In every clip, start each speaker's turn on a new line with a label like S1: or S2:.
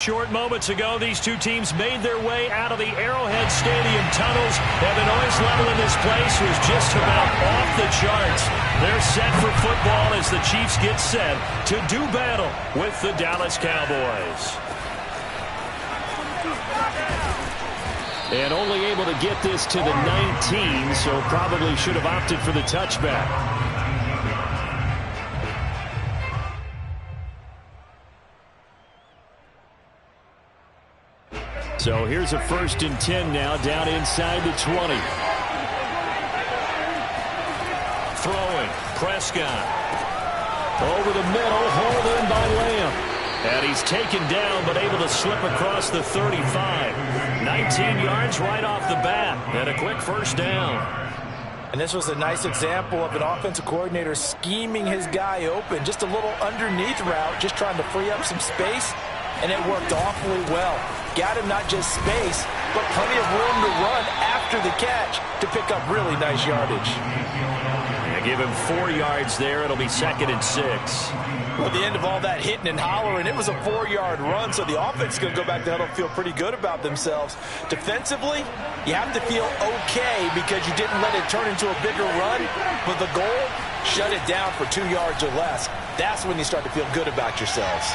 S1: Short moments ago, these two teams made their way out of the Arrowhead Stadium tunnels, and the noise level in this place was just about off the charts. They're set for football as the Chiefs get set to do battle with the Dallas Cowboys. And only able to get this to the 19, so probably should have opted for the touchback. So here's a 1st and 10 now, down inside the 20. Throwing, Prescott. Over the middle, hauled in by Lamb. And he's taken down, but able to slip across the 35. 19 yards right off the bat, and a quick 1st down.
S2: And this was a nice example of an offensive coordinator scheming his guy open. Just a little underneath route, just trying to free up some space, and it worked awfully well. Got him not just space, but plenty of room to run after the catch to pick up really nice yardage.
S1: Yeah, give him 4 yards there. It'll be 2nd and 6.
S2: Well, at the end of all that hitting and hollering, it was a 4-yard run, so the offense is going to go back to huddle and feel pretty good about themselves. Defensively, you have to feel okay because you didn't let it turn into a bigger run, but the goal, shut it down for 2 yards or less. That's when you start to feel good about yourselves.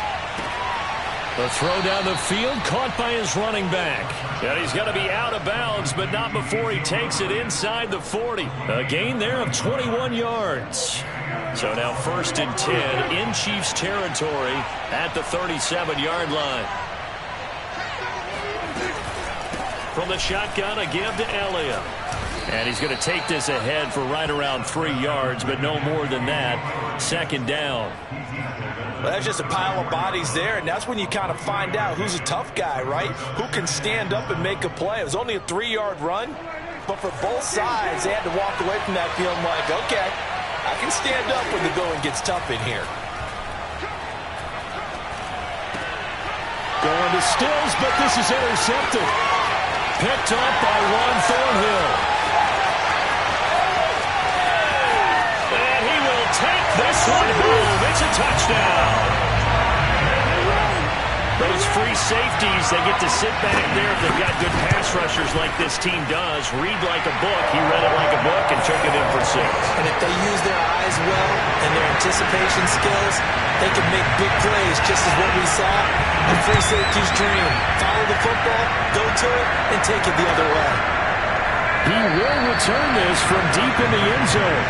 S1: The throw down the field, caught by his running back. And he's going to be out of bounds, but not before he takes it inside the 40. A gain there of 21 yards. So now 1st and 10 in Chiefs territory at the 37-yard line. From the shotgun, a give to Elliott. And he's going to take this ahead for right around 3 yards, but no more than that. 2nd down.
S2: Well, that's just a pile of bodies there, and that's when you kind of find out who's a tough guy, right? Who can stand up and make a play. It was only a 3-yard run, but for both sides, they had to walk away from that feeling like, okay, I can stand up when the going gets tough in here.
S1: Going to Stills, but this is intercepted. Picked up by Juan Thornhill. And he will take this one home. It's a touchdown. Those free safeties, they get to sit back there if they've got good pass rushers like this team does. Read like a book. He read it like a book and took it in for 6.
S2: And if they use their eyes well and their anticipation skills, they can make big plays, just as what we saw in free safety's dream. Follow the football, go to it, and take it the other way.
S1: He will return this from deep in the end zone.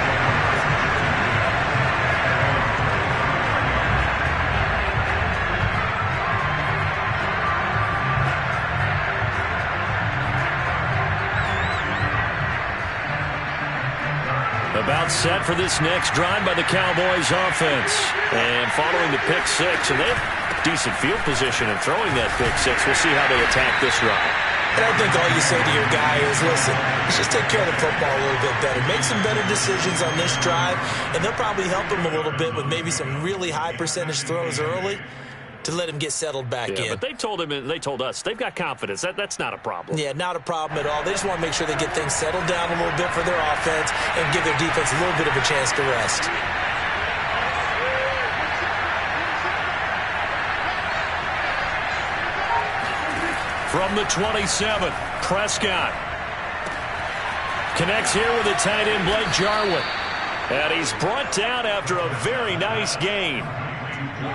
S1: About set for this next drive by the Cowboys offense. And following the pick 6, and they have decent field position in throwing that pick 6. We'll see how they attack this run.
S2: And I think all you say to your guy is, listen, let's just take care of the football a little bit better. Make some better decisions on this drive, and they'll probably help him a little bit with maybe some really high percentage throws early to let him get settled back in.
S1: But they told him, they told us, they've got confidence. That's not a problem.
S2: Yeah, not a problem at all. They just want to make sure they get things settled down a little bit for their offense and give their defense a little bit of a chance to rest.
S1: From the 27, Prescott connects here with a tight end, Blake Jarwin. And he's brought down after a very nice gain.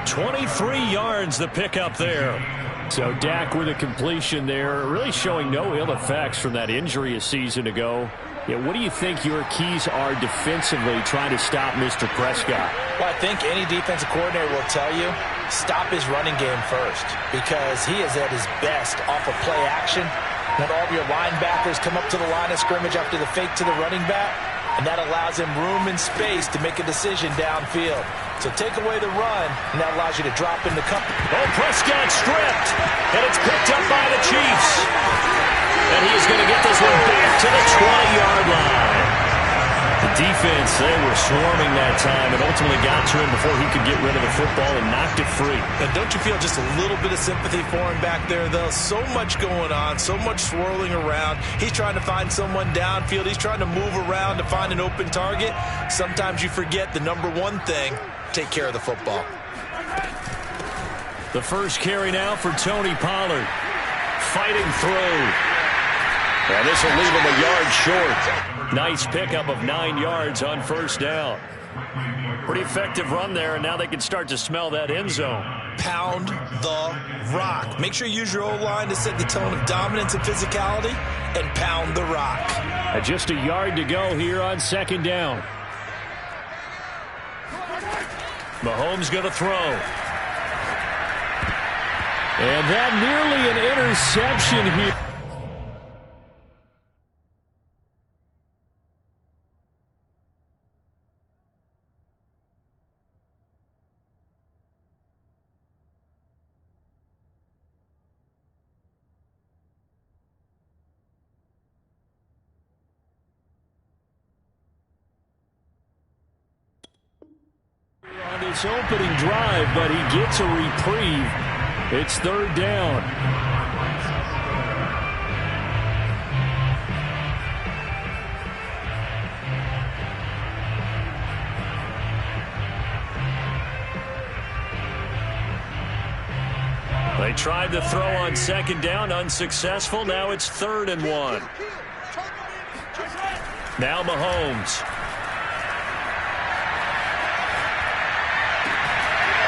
S1: 23 yards the pickup there. So Dak with a completion there, really showing no ill effects from that injury a season ago. Yeah, what do you think your keys are defensively trying to stop Mr. Prescott?
S2: Well, I think any defensive coordinator will tell you, stop his running game first, because he is at his best off of play action when all of your linebackers come up to the line of scrimmage after the fake to the running back, and that allows him room and space to make a decision downfield. So take away the run, and that allows you to drop in the cover.
S1: Oh, Prescott stripped, and it's picked up by the Chiefs. And he is going to get this one back to the 20-yard line. The defense, they were swarming that time and ultimately got to him before he could get rid of the football and knocked it free.
S2: And don't you feel just a little bit of sympathy for him back there, though? So much going on, so much swirling around. He's trying to find someone downfield. He's trying to move around to find an open target. Sometimes you forget the number one thing, take care of the football.
S1: The first carry now for Tony Pollard. Fighting through. And this will leave him a yard short. Nice pickup of 9 yards on first down. Pretty effective run there, and now they can start to smell that end zone.
S2: Pound the rock. Make sure you use your O-line to set the tone of dominance and physicality, and pound the rock.
S1: Just a yard to go here on second down. Mahomes going to throw. And that nearly an interception here. On his opening drive, but he gets a reprieve. It's third down. They tried to throw on second down, unsuccessful. Now it's 3rd and 1. Now Mahomes.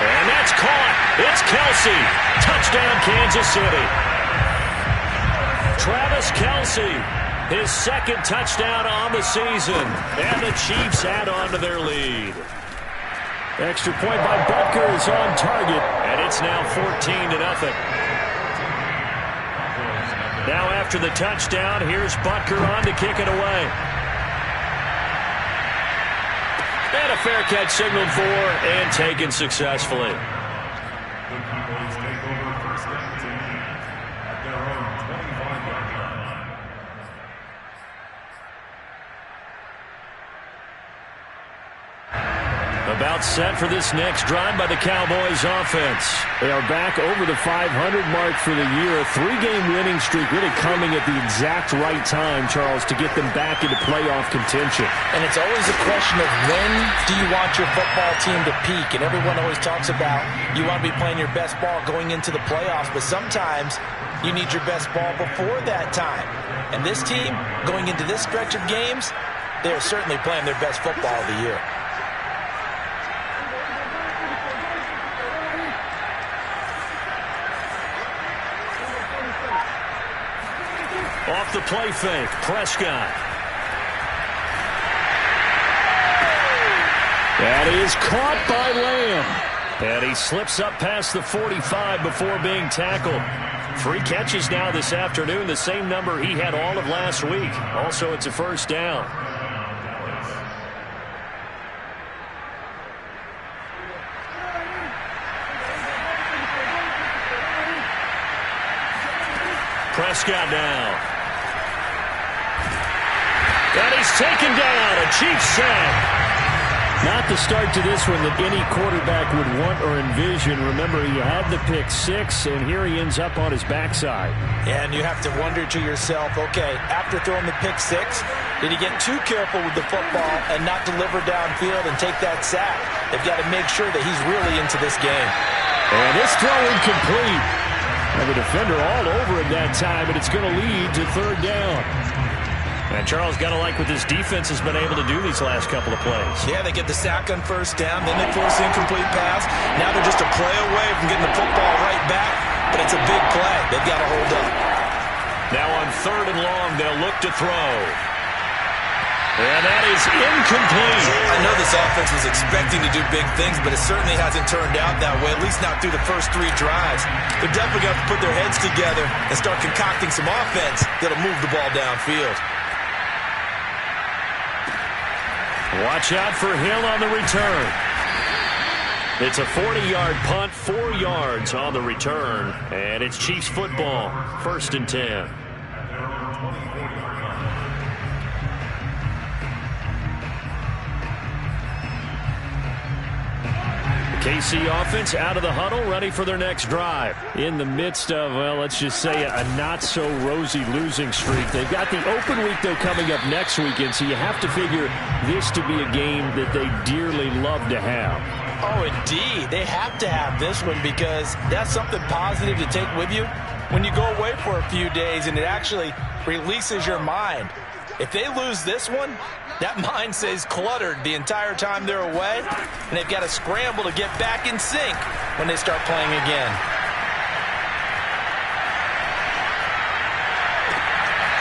S1: And that's caught. It's Kelce. Touchdown, Kansas City. Travis Kelce, his 2nd touchdown on the season. And the Chiefs add on to their lead. Extra point by Butker is on target. And it's now 14-0. Now after the touchdown, here's Butker on to kick it away. And a fair catch signaled for and taken successfully. About set for this next drive by the Cowboys offense. They are back over the 500 mark for the year. A 3-game winning streak really coming at the exact right time, Charles, to get them back into playoff contention.
S2: And it's always a question of when do you want your football team to peak? And everyone always talks about you want to be playing your best ball going into the playoffs, but sometimes you need your best ball before that time. And this team, going into this stretch of games, they are certainly playing their best football of the year.
S1: Off the play fake, Prescott. That is caught by Lamb. And he slips up past the 45 before being tackled. 3 catches now this afternoon, the same number he had all of last week. Also, it's a first down. Prescott now. And he's taken down. A Chiefs sack. Not the start to this one that any quarterback would want or envision. Remember, he had the pick 6, and here he ends up on his backside.
S2: And you have to wonder to yourself, okay, after throwing the pick 6, did he get too careful with the football and not deliver downfield and take that sack? They've got to make sure that he's really into this game.
S1: And this throw incomplete. And the defender all over him that time, and it's going to lead to 3rd down. And Charles got to like what this defense has been able to do these last couple of plays.
S2: Yeah, they get the sack on first down, then they force the incomplete pass. Now they're just a play away from getting the football right back, but it's a big play. They've got to hold up.
S1: Now on 3rd and long, they'll look to throw. And that is incomplete.
S2: I know this offense was expecting to do big things, but it certainly hasn't turned out that way, at least not through the first 3 drives. They're definitely going to have to put their heads together and start concocting some offense that'll move the ball downfield.
S1: Watch out for Hill on the return. It's a 40-yard punt, 4 yards on the return, and it's Chiefs football, 1st and 10. KC offense out of the huddle, ready for their next drive. In the midst of, well, let's just say a not-so-rosy losing streak. They've got the open week, though, coming up next weekend, so you have to figure this to be a game that they dearly love to have.
S2: Oh, indeed. They have to have this one because that's something positive to take with you when you go away for a few days, and it actually releases your mind. If they lose this one, that mind stays cluttered the entire time they're away, and they've got to scramble to get back in sync when they start playing again.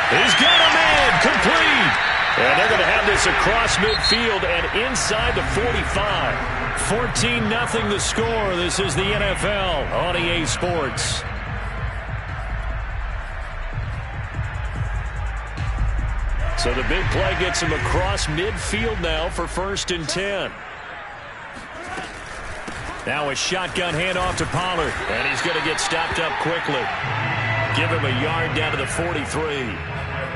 S1: He's got a man complete. And they're going to have this across midfield and inside the 45. 14-0 the score. This is the NFL on EA Sports. So the big play gets him across midfield now for 1st and 10. Now a shotgun handoff to Pollard. And he's going to get stopped up quickly. Give him a yard down to the 43.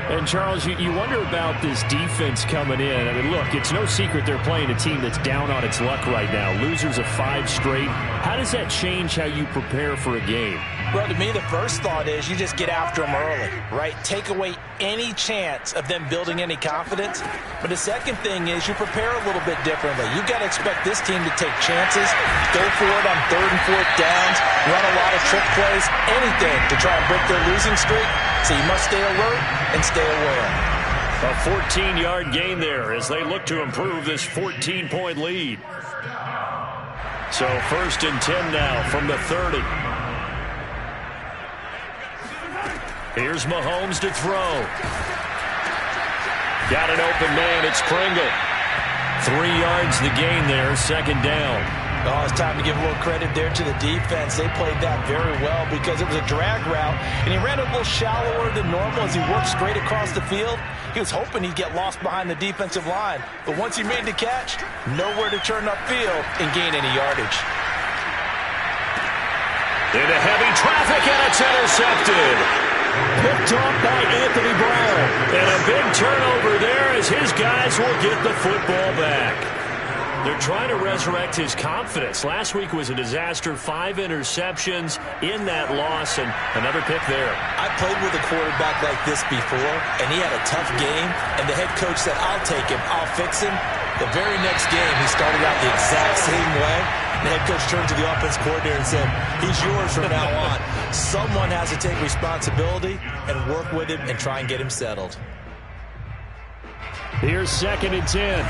S1: And, Charles, you wonder about this defense coming in. I mean, look, it's no secret they're playing a team that's down on its luck right now. Losers of 5 straight. How does that change how you prepare for a game?
S2: Well, to me, the first thought is you just get after them early, right? Take away any chance of them building any confidence. But the second thing is you prepare a little bit differently. You've got to expect this team to take chances, go for it on 3rd and 4th downs, run a lot of trick plays, anything to try and break their losing streak. So you must stay alert and stay aware.
S1: A 14-yard gain there as they look to improve this 14-point lead. So 1st and 10 now from the 30. Here's Mahomes to throw. Got an open man. It's Pringle. 3 yards the gain there. 2nd down.
S2: Oh, it's time to give a little credit there to the defense. They played that very well because it was a drag route, and he ran a little shallower than normal as he worked straight across the field. He was hoping he'd get lost behind the defensive line, but once he made the catch, nowhere to turn upfield and gain any yardage.
S1: Into heavy traffic, and it's intercepted. Picked off by Anthony Brown. And a big turnover there as his guys will get the football back. They're trying to resurrect his confidence. Last week was a disaster. 5 interceptions in that loss, and another pick there.
S2: I played with a quarterback like this before, and he had a tough game, and the head coach said, I'll take him, I'll fix him. The very next game, he started out the exact same way. The head coach turned to the offense coordinator and said, he's yours from now on. Someone has to take responsibility and work with him and try and get him settled.
S1: Here's 2nd and 10.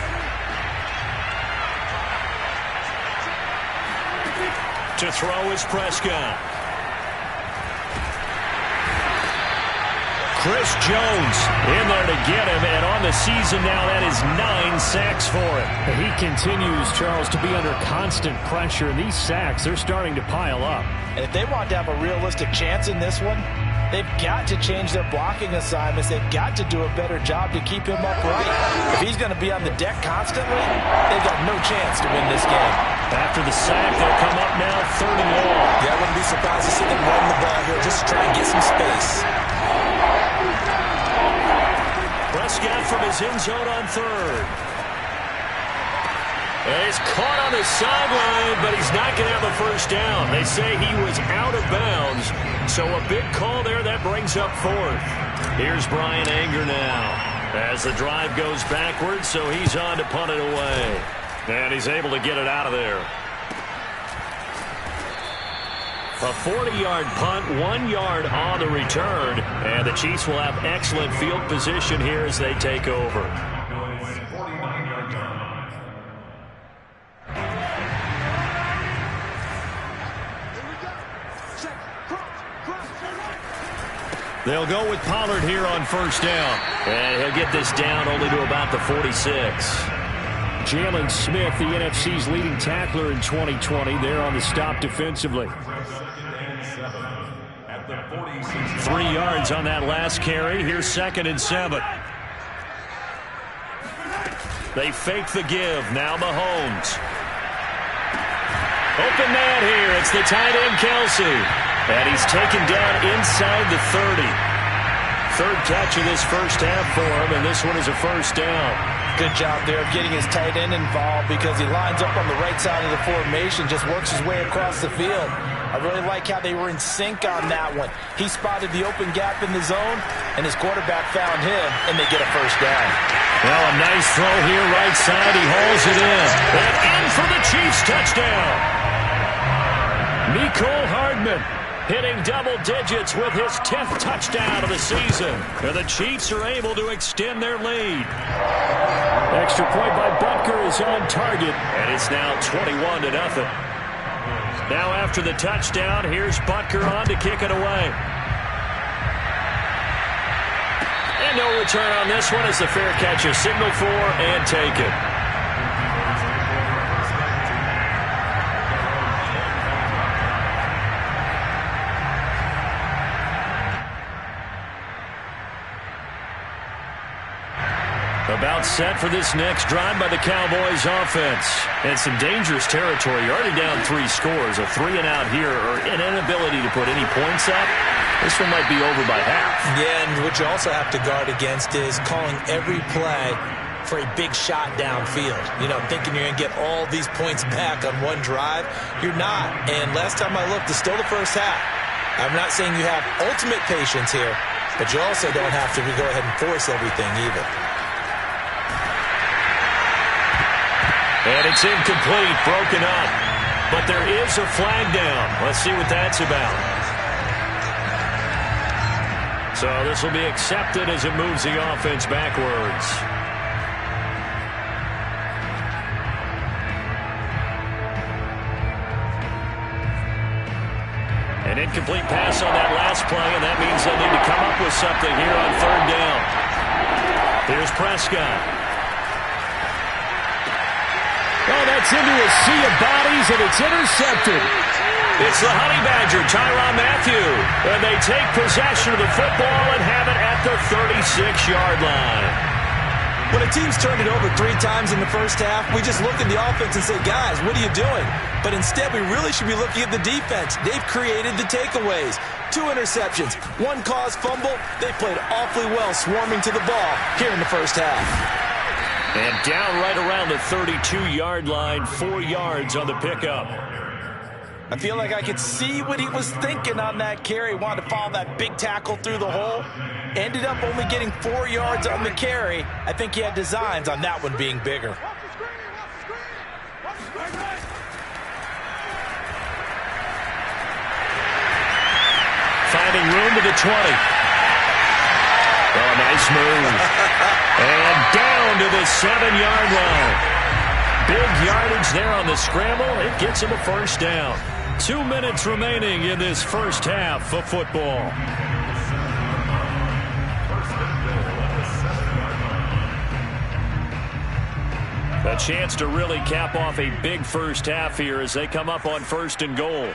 S1: To throw is Prescott. Chris Jones in there to get him, and on the season now, that is 9 sacks for him.
S3: He continues, Charles, to be under constant pressure, and these sacks, they're starting to pile up.
S2: And if they want to have a realistic chance in this one, they've got to change their blocking assignments. They've got to do a better job to keep him upright. If he's going to be on the deck constantly, they've got no chance to win this game.
S1: After the sack, they'll come up now 3rd and long.
S2: Yeah, I wouldn't be surprised to see them run the ball here just to try and get some space.
S1: Prescott from his end zone on 3rd. And he's caught on the sideline, but he's not going to have a 1st down. They say he was out of bounds, so a big call there that brings up 4th. Here's Brian Anger now as the drive goes backwards, so he's on to punt it away. And he's able to get it out of there. A 40-yard punt, 1 yard on the return, and the Chiefs will have excellent field position here as they take over. They'll go with Pollard here on 1st down, and he'll get this down only to about the 46.
S3: Jalen Smith, the NFC's leading tackler in 2020, there on the stop defensively.
S1: 3 yards on that last carry. Here's 2nd and 7. They fake the give. Now Mahomes. Open man here. It's the tight end, Kelsey. And he's taken down inside the 30. 3rd catch of this 1st half for him, and this one is a 1st down.
S2: Good job there of getting his tight end involved because he lines up on the right side of the formation, just works his way across the field. I really like how they were in sync on that one. He spotted the open gap in the zone, and his quarterback found him, and they get a first down.
S1: Well, a nice throw here, right side. He hauls it in. And in for the Chiefs touchdown. Mecole Hardman hitting double digits with his 10th touchdown of the season. And the Chiefs are able to extend their lead. Extra point by Butker is on target. And it's now 21-0. Now after the touchdown, here's Butker on to kick it away. And no return on this one as the fair catch is signaled for and taken. About set for this next drive by the Cowboys offense. And some dangerous territory. You're already down 3 scores. A 3-and-out here or an inability to put any points up. This one might be over by half.
S2: Yeah, and what you also have to guard against is calling every play for a big shot downfield. You know, thinking you're going to get all these points back on one drive. You're not. And last time I looked, it's still the first half. I'm not saying you have ultimate patience here, but you also don't have to go ahead and force everything either.
S1: And it's incomplete, broken up. But there is a flag down. Let's see what that's about. So this will be accepted as it moves the offense backwards. An incomplete pass on that last play, and that means they'll need to come up with something here on 3rd down. Here's Prescott.
S3: Oh, that's into a sea of bodies, and it's intercepted.
S1: It's the Honey Badger, Tyrann Mathieu. And they take possession of the football and have it at the 36-yard line.
S2: When a team's turned it over 3 times in the first half, we just look at the offense and say, guys, what are you doing? But instead, we really should be looking at the defense. They've created the takeaways. 2 interceptions, 1 caused fumble. They played awfully well swarming to the ball here in the first half.
S1: And down right around the 32-yard line, 4 yards on the pickup.
S2: I feel like I could see what he was thinking on that carry. Wanted to follow that big tackle through the hole. Ended up only getting 4 yards on the carry. I think he had designs on that one being bigger.
S1: Finding room to the 20. Oh, nice move. And down to the 7-yard line. Big yardage there on the scramble. It gets him a first down. 2 minutes remaining in this first half of football. A chance to really cap off a big first half here as they come up on 1st and goal.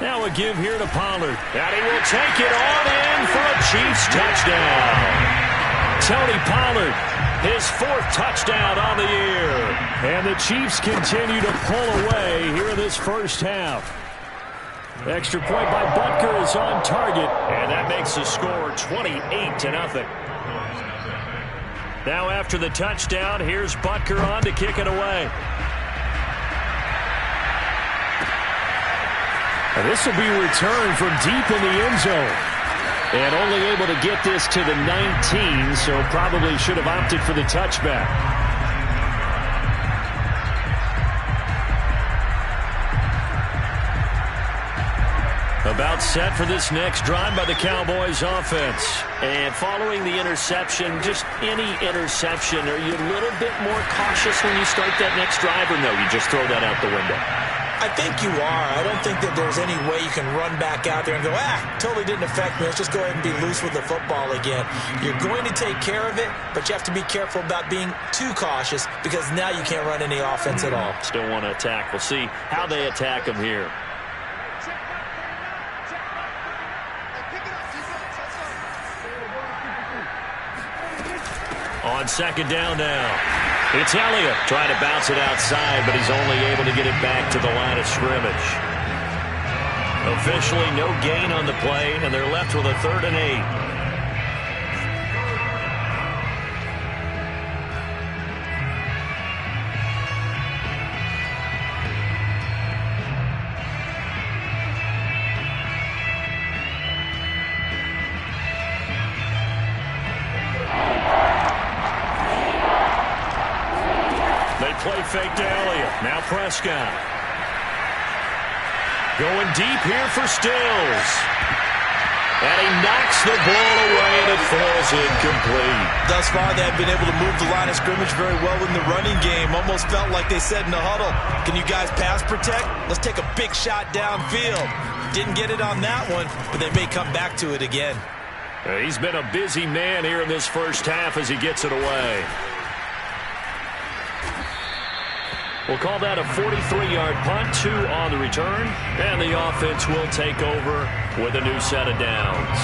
S1: Now a give here to Pollard. And he will take it on in for a Chiefs touchdown. Tony Pollard, his 4th touchdown on the year. And the Chiefs continue to pull away here in this first half. Extra point by Butker is on target. And that makes the score 28-0. Now after the touchdown, here's Butker on to kick it away.
S3: And this will be returned from deep in the end zone. And only able to get this to the 19, so probably should have opted for the touchback.
S1: About set for this next drive by the Cowboys offense.
S3: And following the interception, just any interception, are you a little bit more cautious when you start that next drive, or no, you just throw that out the window?
S2: I think you are. I don't think that there's any way you can run back out there and go, totally didn't affect me. Let's just go ahead and be loose with the football again. You're going to take care of it, but you have to be careful about being too cautious because now you can't run any offense at all.
S3: Still want to attack. We'll see how they attack them here.
S1: On 2nd down now. It's Elliott trying to bounce it outside, but he's only able to get it back to the line of scrimmage. Officially no gain on the play, and they're left with a 3rd and 8. fake to Elliott. Now Prescott. Going deep here for Stills. And he knocks the ball away, and it falls incomplete.
S2: Thus far, they have been able to move the line of scrimmage very well in the running game. Almost felt like they said in the huddle, can you guys pass protect? Let's take a big shot downfield. Didn't get it on that one, but they may come back to it again.
S1: He's been a busy man here in this first half as he gets it away. We'll call that a 43-yard punt, 2 on the return, and the offense will take over with a new set of downs.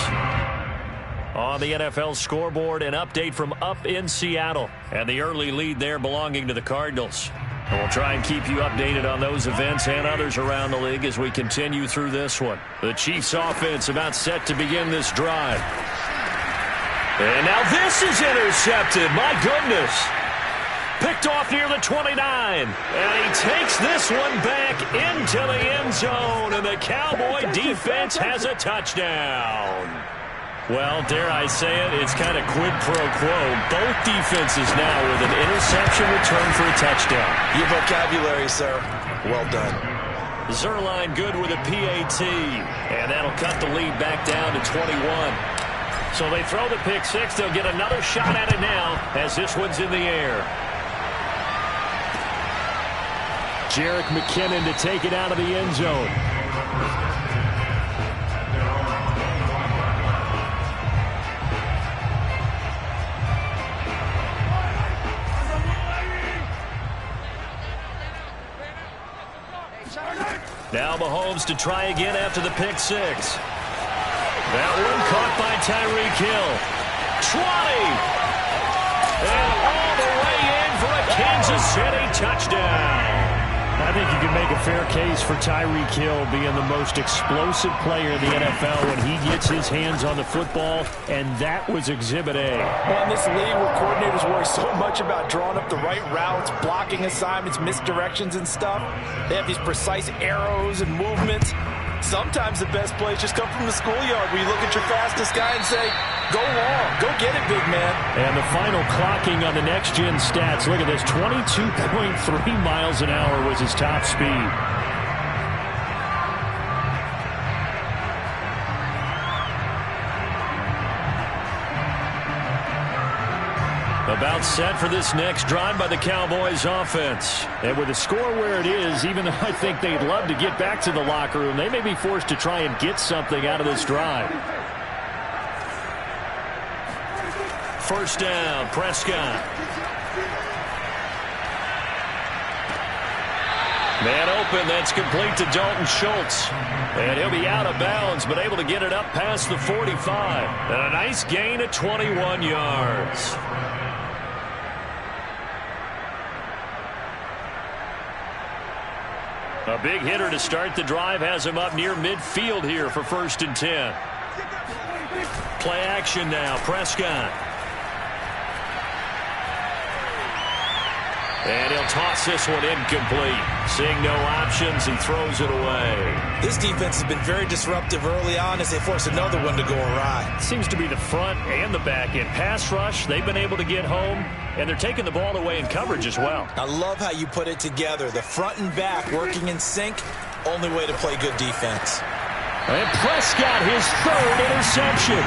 S1: On the NFL scoreboard, an update from up in Seattle, and the early lead there belonging to the Cardinals. And we'll try and keep you updated on those events and others around the league as we continue through this one. The Chiefs offense about set to begin this drive. And now this is intercepted. My goodness. Picked off near the 29, and he takes this one back into the end zone, and the Cowboy defense has a touchdown. Well, dare I say it, it's kind of quid pro quo. Both defenses now with an interception return for a touchdown.
S2: Your vocabulary, sir. Well done.
S1: Zuerlein good with a PAT, and that'll cut the lead back down to 21. So they throw the pick six. They'll get another shot at it now as this one's in the air. Jerick McKinnon to take it out of the end zone. Now Mahomes to try again after the pick six. That one caught by Tyreek Hill. 20! And all the way in for a Kansas City touchdown.
S3: I think you can make a fair case for Tyreek Hill being the most explosive player in the NFL when he gets his hands on the football, and that was Exhibit A.
S2: Well, in this league where coordinators worry so much about drawing up the right routes, blocking assignments, misdirections and stuff, they have these precise arrows and movements. Sometimes the best plays just come from the schoolyard where you look at your fastest guy and say, go long, go get it, big man.
S3: And the final clocking on the next-gen stats, look at this, 22.3 miles an hour was his top speed.
S1: About set for this next drive by the Cowboys offense.
S3: And with the score where it is, even though I think they'd love to get back to the locker room, they may be forced to try and get something out of this drive.
S1: First down, Prescott. Man open, that's complete to Dalton Schultz. And he'll be out of bounds, but able to get it up past the 45. And a nice gain of 21 yards. A big hitter to start the drive has him up near midfield here for 1st and 10. Play action now, Prescott. And he'll toss this one incomplete. Seeing no options, he throws it away.
S2: This defense has been very disruptive early on as they force another one to go awry.
S3: Seems to be the front and the back end. Pass rush, they've been able to get home, and they're taking the ball away in coverage as well.
S2: I love how you put it together. The front and back working in sync, only way to play good defense.
S3: And Prescott, his 3rd interception.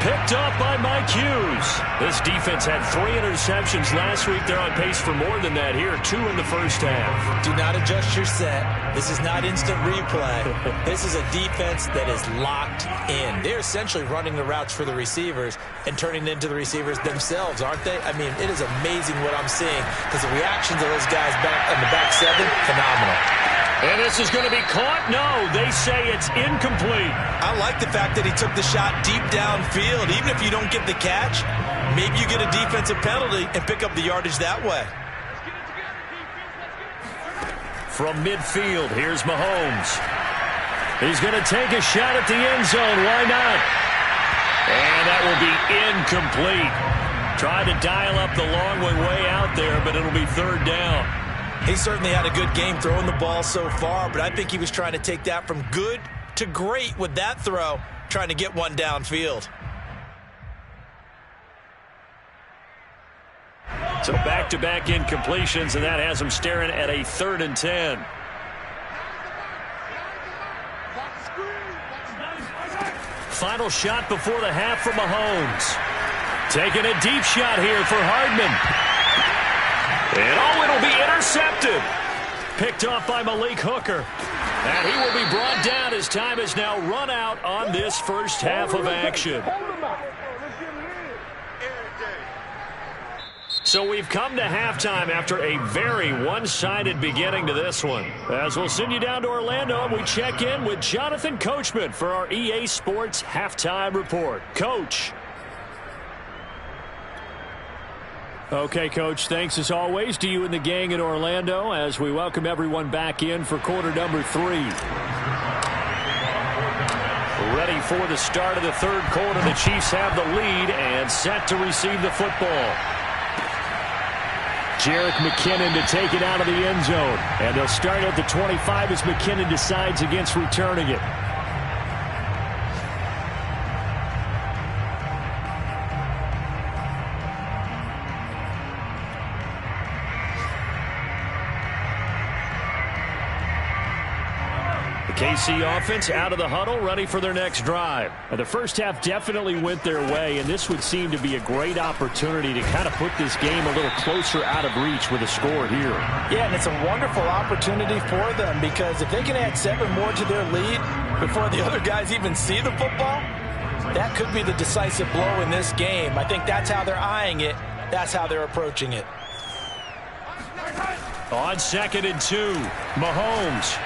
S1: Picked up by Mike Hughes. This defense had 3 interceptions last week. They're on pace for more than that here. 2 in the first half.
S2: Do not adjust your set. This is not instant replay. This is a defense that is locked in. They're essentially running the routes for the receivers and turning it into the receivers themselves, aren't they? I mean, it is amazing what I'm seeing because the reactions of those guys back in the back 7, phenomenal.
S1: And this is going to be caught? No, they say it's incomplete.
S2: I like the fact that he took the shot deep downfield. Even if you don't get the catch, maybe you get a defensive penalty and pick up the yardage that way.
S1: From midfield, here's Mahomes. He's going to take a shot at the end zone. Why not? And that will be incomplete. Tried to dial up the long way out there, but it'll be 3rd down.
S2: He certainly had a good game throwing the ball so far, but I think he was trying to take that from good to great with that throw, trying to get one downfield.
S1: So back-to-back incompletions, and that has them staring at a 3rd and 10. Final shot before the half from Mahomes. Taking a deep shot here for Hardman. And it'll be intercepted. Picked off by Malik Hooker. And he will be brought down as time has now run out on this first half of action. So we've come to halftime after a very one-sided beginning to this one. As we'll send you down to Orlando, and we check in with Jonathan Coachman for our EA Sports Halftime Report. Coach.
S3: Okay, Coach, thanks as always to you and the gang in Orlando as we welcome everyone back in for quarter number 3. Ready for the start of the 3rd quarter. The Chiefs have the lead and set to receive the football. Jerick McKinnon to take it out of the end zone. And they'll start at the 25 as McKinnon decides against returning it. KC offense out of the huddle, ready for their next drive. And the first half definitely went their way, and this would seem to be a great opportunity to kind of put this game a little closer out of reach with a score here.
S2: Yeah, and it's a wonderful opportunity for them because if they can add 7 more to their lead before the other guys even see the football, that could be the decisive blow in this game. I think that's how they're eyeing it. That's how they're approaching it.
S1: On 2nd and 2, Mahomes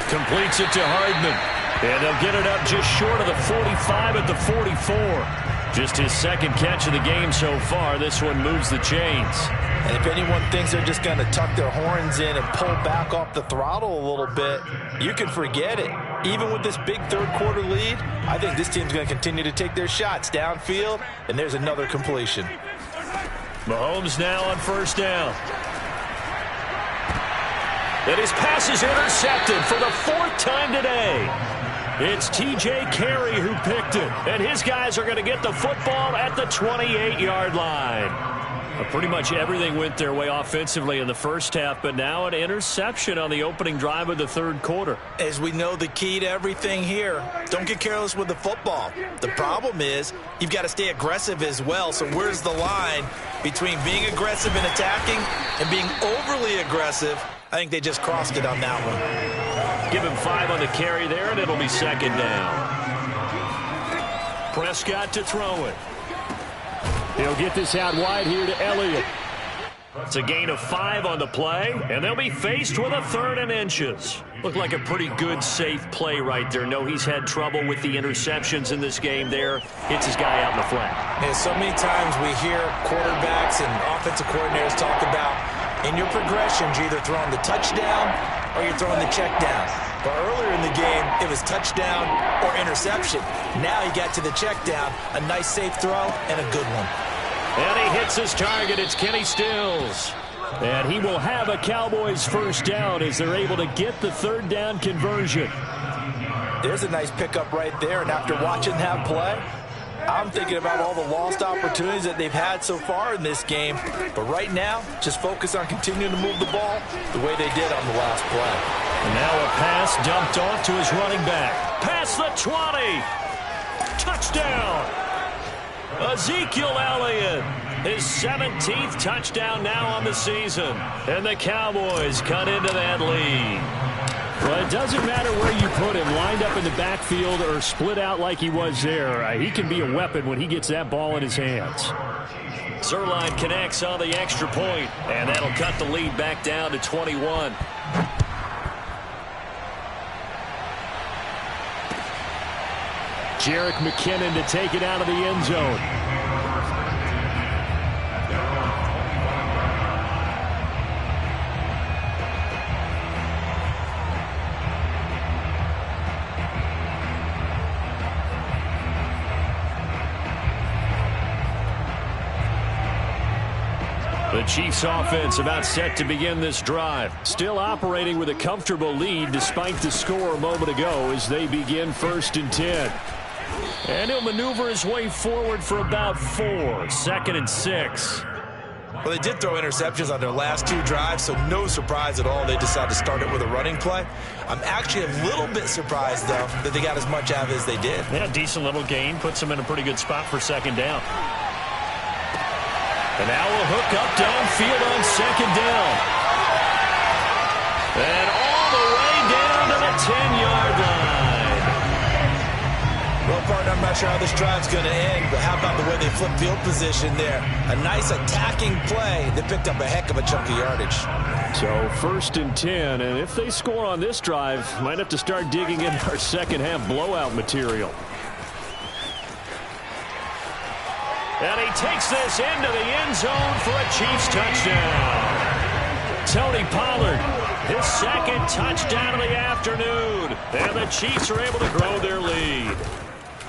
S1: completes it to Hardman. And they'll get it up just short of the 45 at the 44. Just his 2nd catch of the game so far. This one moves the chains.
S2: And if anyone thinks they're just going to tuck their horns in and pull back off the throttle a little bit, you can forget it. Even with this big 3rd quarter lead, I think this team's going to continue to take their shots downfield, and there's another completion.
S1: Mahomes now on 1st down. And his pass is intercepted for the 4th time today. It's T.J. Carey who picked it. And his guys are going to get the football at the 28-yard line. Pretty much everything went their way offensively in the first half, but now an interception on the opening drive of the 3rd quarter.
S2: As we know, the key to everything here, don't get careless with the football. The problem is you've got to stay aggressive as well. So where's the line between being aggressive and attacking and being overly aggressive? I think they just crossed it on that one.
S1: Give him 5 on the carry there, and it'll be 2nd down. Prescott to throw it.
S3: He'll get this out wide here to Elliott.
S1: It's a gain of 5 on the play, and they'll be faced with a 3rd and inches. Looked like a pretty good, safe play right there. No, he's had trouble with the interceptions in this game there. Hits his guy out in the flat.
S2: Yeah, so many times we hear quarterbacks and offensive coordinators talk about in your progressions, you're either throwing the touchdown or you're throwing the check down. But earlier in the game, it was touchdown or interception. Now he got to the check down, a nice safe throw, and a good one.
S1: And he hits his target. It's Kenny Stills.
S3: And he will have a Cowboys 1st down as they're able to get the 3rd down conversion.
S2: There's a nice pickup right there, and after watching that play, I'm thinking about all the lost opportunities that they've had so far in this game. But right now, just focus on continuing to move the ball the way they did on the last play.
S1: And now a pass dumped off to his running back. Past the 20. Touchdown. Ezekiel Elliott. His 17th touchdown now on the season. And the Cowboys cut into that lead.
S3: Well, it doesn't matter where you put him, lined up in the backfield or split out like he was there. He can be a weapon when he gets that ball in his hands.
S1: Zuerlein connects on the extra point, and that'll cut the lead back down to 21.
S3: Jerick McKinnon to take it out of the end zone.
S1: The Chiefs offense about set to begin this drive.
S3: Still operating with a comfortable lead despite the score a moment ago as they begin 1st and 10.
S1: And he'll maneuver his way forward for about 4. 2nd and 6.
S2: Well, they did throw interceptions on their last 2 drives, so no surprise at all they decided to start it with a running play. I'm actually a little bit surprised, though, that they got as much out of it as they did.
S3: Yeah, decent little gain. Puts them in a pretty good spot for second down. And now we'll hook up downfield on second down. And all the way down to the 10-yard line.
S2: Well, partner, I'm not sure how this drive's going to end, but how about the way they flip field position there? A nice attacking play that picked up a heck of a chunk of yardage.
S3: So 1st and 10, and if they score on this drive, might have to start digging in our second half blowout material. And he takes this into the end zone for a Chiefs touchdown. Tony Pollard, his second touchdown of the afternoon. And the Chiefs are able to grow their lead.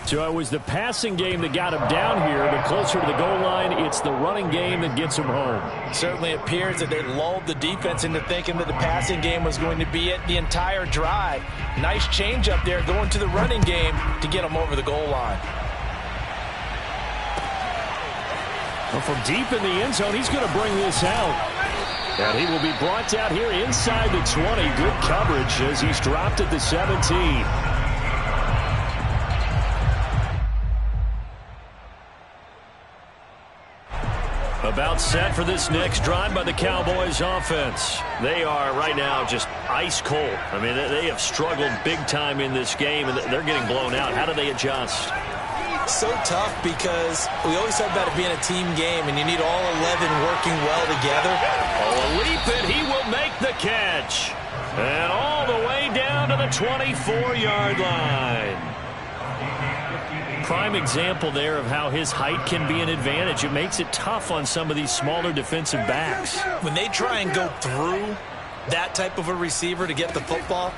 S3: So it was the passing game that got him down here, but closer to the goal line, it's the running game that gets him home.
S2: Certainly appears that they lulled the defense into thinking that the passing game was going to be it the entire drive. Nice change up there going to the running game to get him over the goal line.
S3: Well, from deep in the end zone, he's going to bring this out. And he will be brought down here inside the 20. Good coverage as he's dropped at the 17. About set for this next drive by the Cowboys offense. They are right now just ice cold. I mean, they have struggled big time in this game, and they're getting blown out. How do they adjust?
S2: So tough because we always talk about it being a team game, and you need all 11 working well together.
S3: Oh, a leap, and he will make the catch. And all the way down to the 24-yard line. Prime example there of how his height can be an advantage. It makes it tough on some of these smaller defensive backs.
S2: When they try and go through that type of a receiver to get the football,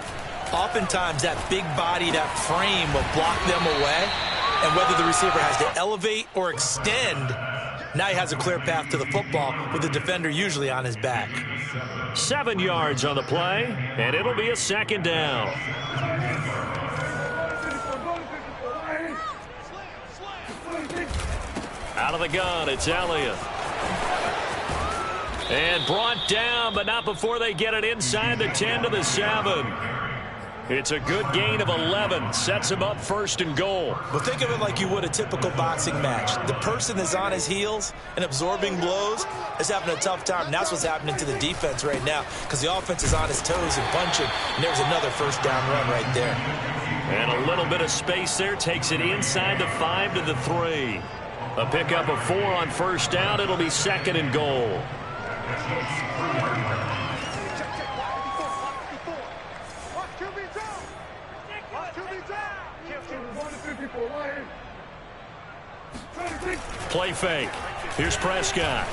S2: oftentimes that big body, that frame will block them away. And whether the receiver has to elevate or extend, now he has a clear path to the football with the defender usually on his back.
S3: 7 yards on the play, and it'll be a second down. Out of the gun, it's Elliott. And brought down, but not before they get it inside the 10 to the 7. It's a good gain of 11. Sets him up 1st and goal.
S2: But think of it like you would a typical boxing match. The person is on his heels and absorbing blows is having a tough time. And that's what's happening to the defense right now because the offense is on his toes and punching. And there's another 1st down run right there.
S3: And a little bit of space there. Takes it inside the 5 to the 3. A pickup of 4 on 1st down. It'll be 2nd and goal. Play fake. Here's Prescott.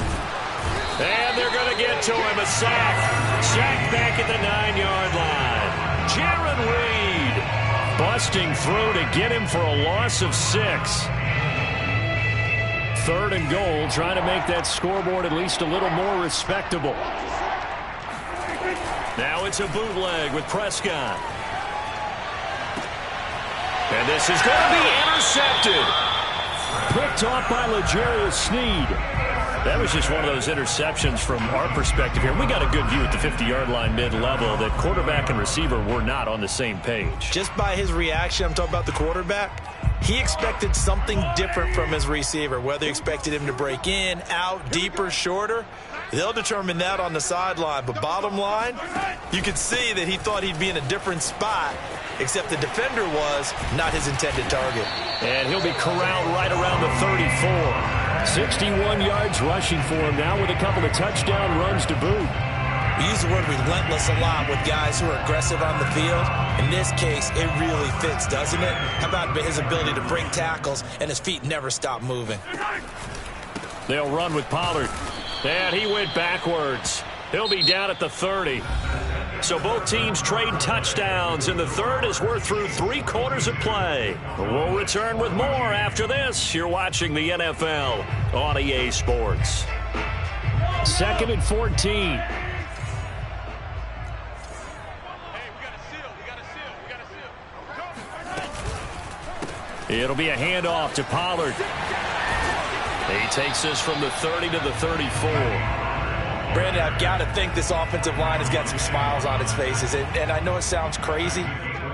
S3: And they're going to get to him. A sack. Sack back at the 9-yard line. Jarran Reed busting through to get him for a loss of 6. 3rd and goal, trying to make that scoreboard at least a little more respectable. Now it's a bootleg with Prescott. And this is going to be intercepted. Picked off by L'Jarius Sneed. That was just one of those interceptions from our perspective here. We got a good view at the 50-yard line mid-level that quarterback and receiver were not on the same page.
S2: Just by his reaction, I'm talking about the quarterback, he expected something different from his receiver, whether he expected him to break in, out, deeper, shorter. They'll determine that on the sideline. But bottom line, you could see that he thought he'd be in a different spot, except the defender was not his intended target.
S3: And he'll be corralled right around the 34. 61 yards rushing for him now with a couple of touchdown runs to boot.
S2: We use the word relentless a lot with guys who are aggressive on the field. In this case, it really fits, doesn't it? How about his ability to break tackles and his feet never stop moving?
S3: They'll run with Pollard. And he went backwards. He'll be down at the 30. So both teams trade touchdowns, and the third as we're through 3 quarters of play. We'll return with more after this. You're watching the NFL on EA Sports. 2nd and 14. It'll be a handoff to Pollard.
S1: He takes this from the 30 to the 34.
S2: Brandon, I've got to think this offensive line has got some smiles on its faces. And I know it sounds crazy,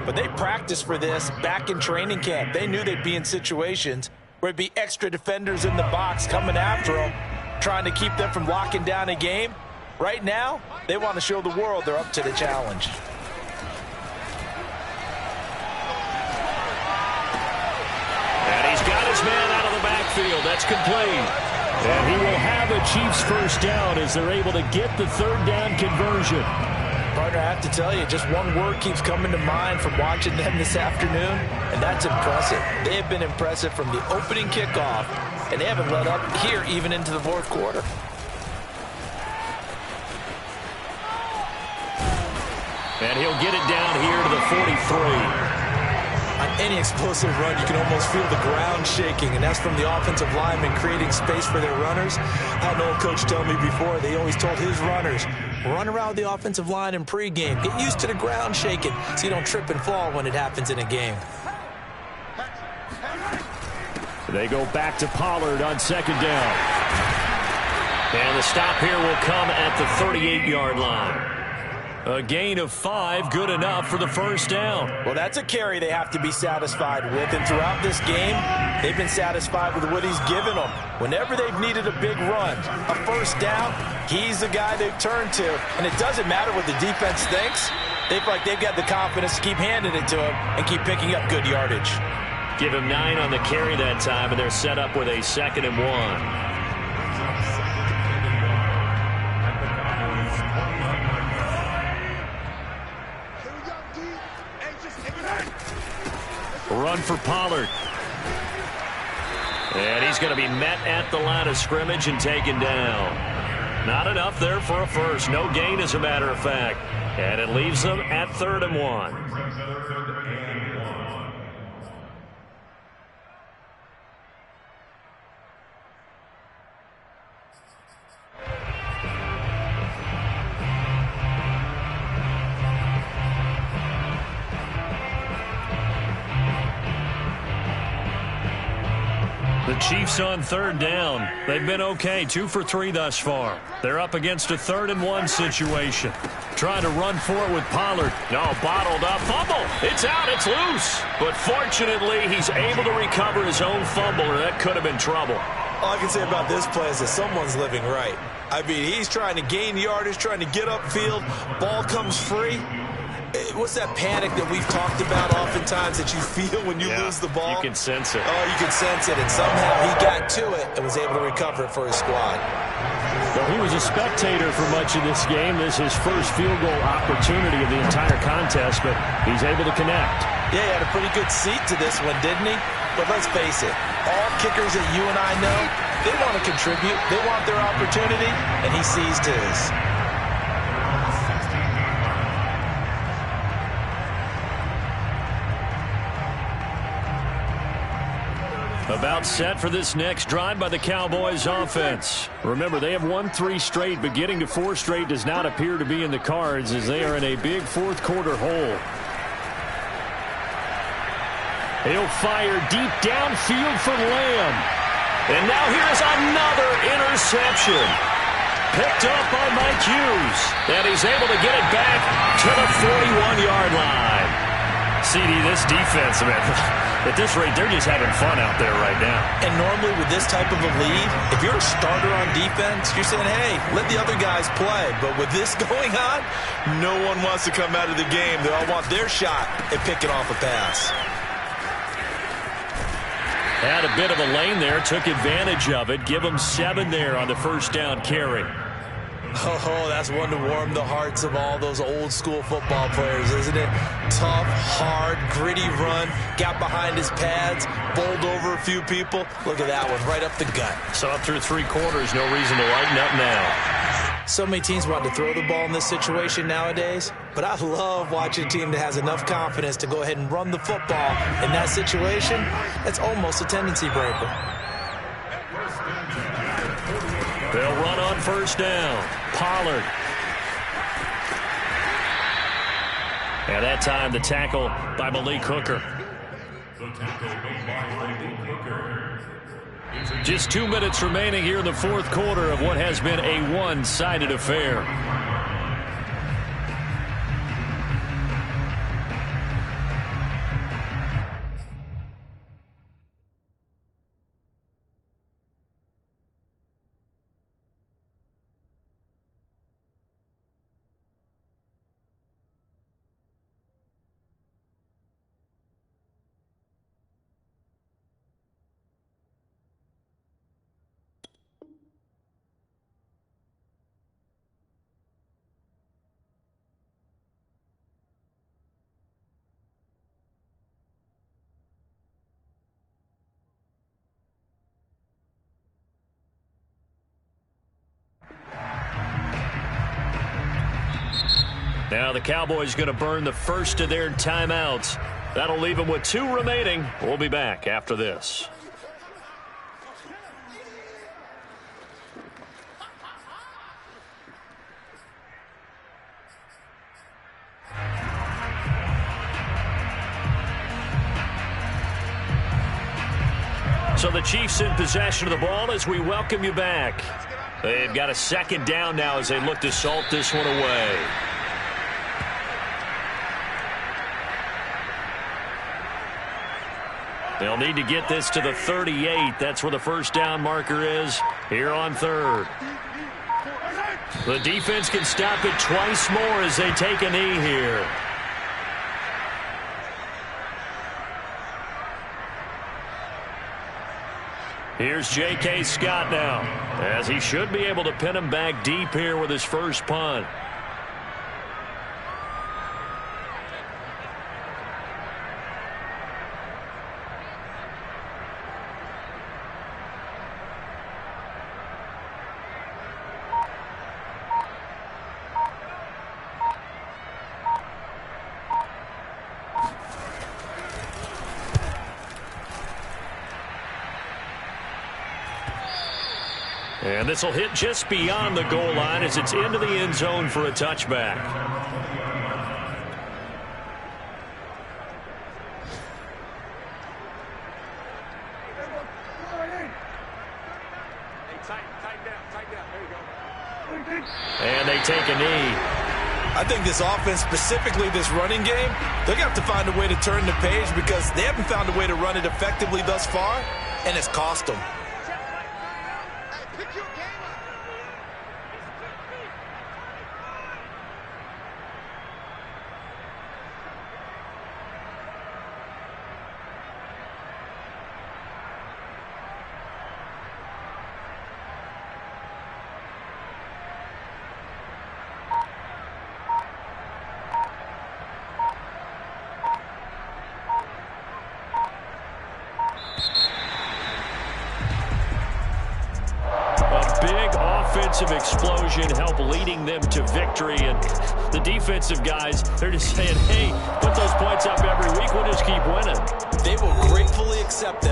S2: but they practiced for this back in training camp. They knew they'd be in situations where it'd be extra defenders in the box coming after them, trying to keep them from locking down a game. Right now, they want to show the world they're up to the challenge.
S1: And he's got his man out of the backfield. That's complete. And he will have a Chiefs first down as they're able to get the third down conversion.
S2: Partner, I have to tell you, just one word keeps coming to mind from watching them this afternoon, and that's impressive. They have been impressive from the opening kickoff, and they haven't let up here even into the fourth quarter.
S1: And he'll get it down here to the 43.
S2: On any explosive run, you can almost feel the ground shaking, and that's from the offensive linemen creating space for their runners. I had an old coach tell me before, they always told his runners, run around the offensive line in pregame. Get used to the ground shaking so you don't trip and fall when it happens in a game.
S1: They go back to Pollard on second down. And the stop here will come at the 38-yard line. A gain of 5, good enough for the first down.
S2: Well, that's a carry they have to be satisfied with. And throughout this game, they've been satisfied with what he's given them. Whenever they've needed a big run, a first down, he's the guy they've turned to. And it doesn't matter what the defense thinks. They feel like they've got the confidence to keep handing it to him and keep picking up good yardage.
S1: Give him 9 on the carry that time, and they're set up with a 2nd and 1. Run for Pollard. And he's going to be met at the line of scrimmage and taken down. Not enough there for a first. No gain, as a matter of fact. And it leaves them at 3rd and 1. The Chiefs on 3rd down. They've been okay, 2 for 3 thus far. They're up against a 3rd and 1 situation. Trying to run for it with Pollard. No, bottled up. Fumble. It's out. It's loose. But fortunately, he's able to recover his own fumble, or that could have been trouble.
S2: All I can say about this play is that someone's living right. I mean, he's trying to gain yardage, trying to get upfield. Ball comes free. What's that panic that we've talked about oftentimes that you feel when you lose the ball?
S1: You can sense it.
S2: Oh, you can sense it, and somehow he got to it and was able to recover it for his squad.
S1: Well, he was a spectator for much of this game. This is his first field goal opportunity of the entire contest, but he's able to connect.
S2: Yeah, he had a pretty good seat to this one, didn't he? But let's face it, all kickers that you and I know, they want to contribute. They want their opportunity, and he seized his.
S1: About set for this next drive by the Cowboys offense. Remember, they have won 3 straight, but getting to 4 straight does not appear to be in the cards as they are in a big fourth quarter hole. He'll fire deep downfield for Lamb. And now here's another interception. Picked up by Mike Hughes. And he's able to get it back to the 41-yard line. CD, this defense, man, at this rate, they're just having fun out there right now.
S2: And normally with this type of a lead, if you're a starter on defense, you're saying, hey, let the other guys play. But with this going on, no one wants to come out of the game. They all want their shot at picking off a pass.
S1: Had a bit of a lane there, took advantage of it. Give them 7 there on the first down carry.
S2: Oh, that's one to warm the hearts of all those old-school football players, isn't it? Tough, hard, gritty run, got behind his pads, bowled over a few people. Look at that one, right up the gut.
S1: So up through 3 quarters, no reason to lighten up now.
S2: So many teams want to throw the ball in this situation nowadays, but I love watching a team that has enough confidence to go ahead and run the football in that situation. That's almost a tendency breaker.
S1: They'll run on first down. Pollard. And that time the tackle by Malik Hooker. Just 2 minutes remaining here in the fourth quarter of what has been a one-sided affair. Now the Cowboys going to burn the first of their timeouts. That'll leave them with 2 remaining. We'll be back after this. So the Chiefs in possession of the ball as we welcome you back. They've got a second down now as they look to salt this one away. They'll need to get this to the 38. That's where the first down marker is here on third. The defense can stop it twice more as they take a knee here. Here's J.K. Scott now, as he should be able to pin him back deep here with his first punt. And this will hit just beyond the goal line as it's into the end zone for a touchback. And they take a knee.
S2: I think this offense, specifically this running game, they're going to have to find a way to turn the page because they haven't found a way to run it effectively thus far, and it's cost them.
S1: Offensive explosion help leading them to victory, and the defensive guys, they're just saying, hey, put those points up every week, we'll just keep winning.
S2: They will gratefully accept them